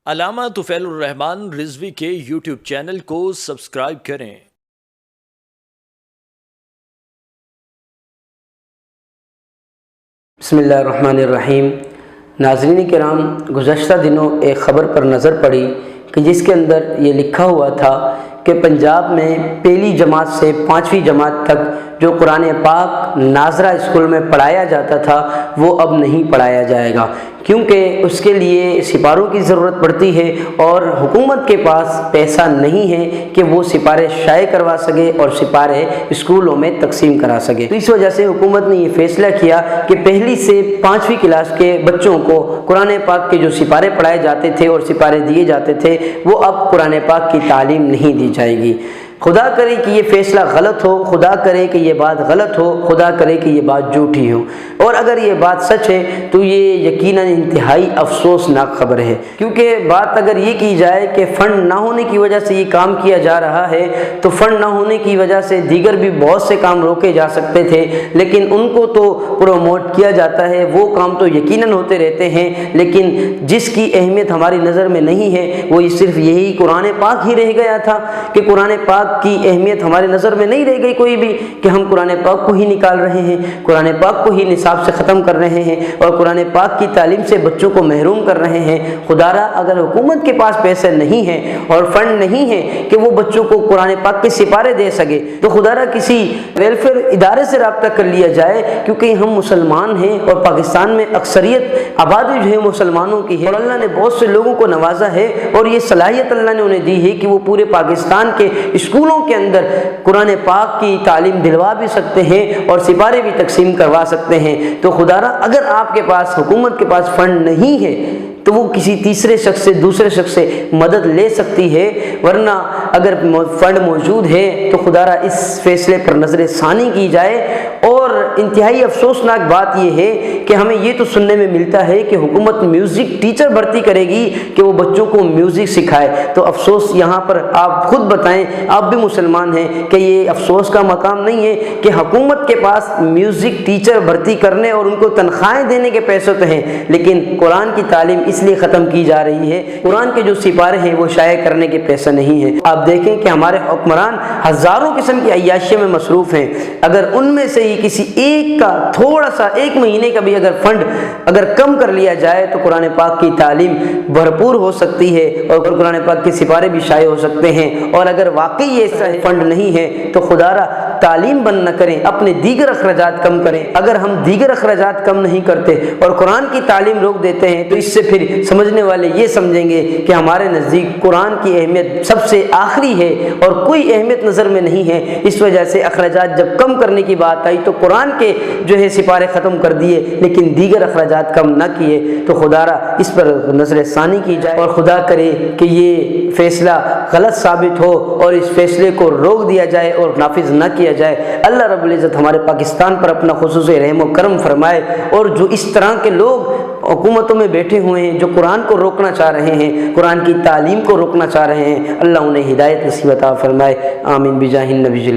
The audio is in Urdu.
علامہ طفیل الرحمان رضوی کے یوٹیوب چینل کو سبسکرائب کریں۔ بسم اللہ الرحمن الرحیم۔ ناظرین کرام، گزشتہ دنوں ایک خبر پر نظر پڑی کہ جس کے اندر یہ لکھا ہوا تھا کہ پنجاب میں پہلی جماعت سے 5ویں جماعت تک جو قرآن پاک ناظرہ اسکول میں پڑھایا جاتا تھا وہ اب نہیں پڑھایا جائے گا، کیونکہ اس کے لیے سپاروں کی ضرورت پڑتی ہے اور حکومت کے پاس پیسہ نہیں ہے کہ وہ سپارے شائع کروا سکے اور سپارے اسکولوں میں تقسیم کرا سکے۔ تو اس وجہ سے حکومت نے یہ فیصلہ کیا کہ پہلی سے 5ویں کلاس کے بچوں کو قرآن پاک کے جو سپارے پڑھائے جاتے تھے اور سپارے دیے جاتے تھے وہ اب قرآن پاک کی تعلیم نہیں دی جائے گی۔ خدا کرے کہ یہ فیصلہ غلط ہو، خدا کرے کہ یہ بات غلط ہو، خدا کرے کہ یہ بات جھوٹی ہو، اور اگر یہ بات سچ ہے تو یہ یقیناً انتہائی افسوسناک خبر ہے، کیونکہ بات اگر یہ کی جائے کہ فنڈ نہ ہونے کی وجہ سے یہ کام کیا جا رہا ہے تو فنڈ نہ ہونے کی وجہ سے دیگر بھی بہت سے کام روکے جا سکتے تھے، لیکن ان کو تو پروموٹ کیا جاتا ہے، وہ کام تو یقیناً ہوتے رہتے ہیں، لیکن جس کی اہمیت ہماری نظر میں نہیں ہے وہ صرف یہی قرآن پاک ہی رہ گیا تھا کہ قرآن پاک کی اہمیت ہماری نظر میں نہیں رہ گئی کوئی بھی، کہ ہم قرآن پاک کو ہی نکال رہے ہیں، قرآن پاک کو ہی نصاب سے ختم کر رہے ہیں اور قرآن پاک کی تعلیم سے بچوں کو محروم کر رہے ہیں۔ خدا را اگر حکومت کے پاس پیسے نہیں ہیں اور فنڈ نہیں ہے کہ وہ بچوں کو قرآن پاک کے سپارے دے سکے تو خدا را کسی ویلفیئر ادارے سے رابطہ کر لیا جائے، کیونکہ ہم مسلمان ہیں اور پاکستان میں اکثریت آبادی جو ہے مسلمانوں کی ہے، اور اللہ نے بہت سے لوگوں کو نوازا ہے اور یہ صلاحیت اللہ نے انہیں دی ہے کہ وہ پورے پاکستان کے اسکولوں کے اندر قرآن پاک کی تعلیم دلوا بھی سکتے ہیں اور سپارے بھی تقسیم کروا سکتے ہیں۔ تو خدا را اگر آپ کے پاس حکومت کے پاس فنڈ نہیں ہے تو وہ کسی تیسرے شخص سے دوسرے شخص سے مدد لے سکتی ہے، ورنہ اگر فنڈ موجود ہے تو خدا را اس فیصلے پر نظر ثانی کی جائے۔ اور انتہائی افسوسناک بات یہ ہے کہ ہمیں یہ تو سننے میں ملتا ہے کہ حکومت میوزک ٹیچر بھرتی کرے گی کہ وہ بچوں کو میوزک سکھائے، تو افسوس یہاں پر آپ خود بتائیں، آپ بھی مسلمان ہیں، کہ یہ افسوس کا مقام نہیں ہے کہ حکومت کے پاس میوزک ٹیچر بھرتی کرنے اور ان کو تنخواہیں دینے کے پیسے تو ہیں، لیکن قرآن کی تعلیم اس لیے ختم کی جا رہی ہے، قرآن کے جو سپارے ہیں وہ شائع کرنے کے پیسے نہیں ہیں۔ آپ دیکھیں کہ ہمارے حکمران ہزاروں قسم کی عیاشیوں میں مصروف ہیں، اگر ان میں سے ہی کسی ایک کا تھوڑا سا ایک مہینے کا بھی اگر فنڈ اگر کم کر لیا جائے تو قرآن پاک کی تعلیم بھرپور ہو سکتی ہے اور قرآن پاک کے سپارے بھی شائع ہو سکتے ہیں۔ اور اگر واقعی ایسا فنڈ نہیں ہے تو خدا را تعلیم بند نہ کریں، اپنے دیگر اخراجات کم کریں۔ اگر ہم دیگر اخراجات کم نہیں کرتے اور قرآن کی تعلیم روک دیتے ہیں تو اس سے پھر سمجھنے والے یہ سمجھیں گے کہ ہمارے نزدیک قرآن کی اہمیت سب سے آخری ہے اور کوئی اہمیت نظر میں نہیں ہے۔ اس وجہ سے اخراجات جب کم کرنے کی بات آئی تو قرآن کے جو ہے سپارے ختم کر دیے لیکن دیگر اخراجات کم نہ کیے، تو خدا را اس پر نظر ثانی کی جائے اور خدا کرے کہ یہ فیصلہ غلط ثابت ہو اور اس فیصلے کو روک دیا جائے اور نافذ نہ کیا جائے۔ اللہ رب العزت ہمارے پاکستان پر اپنا خصوصی رحم و کرم فرمائے، اور جو اس طرح کے لوگ حکومتوں میں بیٹھے ہوئے ہیں جو قرآن کو روکنا چاہ رہے ہیں، قرآن کی تعلیم کو روکنا چاہ رہے ہیں، اللہ انہیں ہدایت نصیب عطا فرمائے۔ آمین بجاہ النبی۔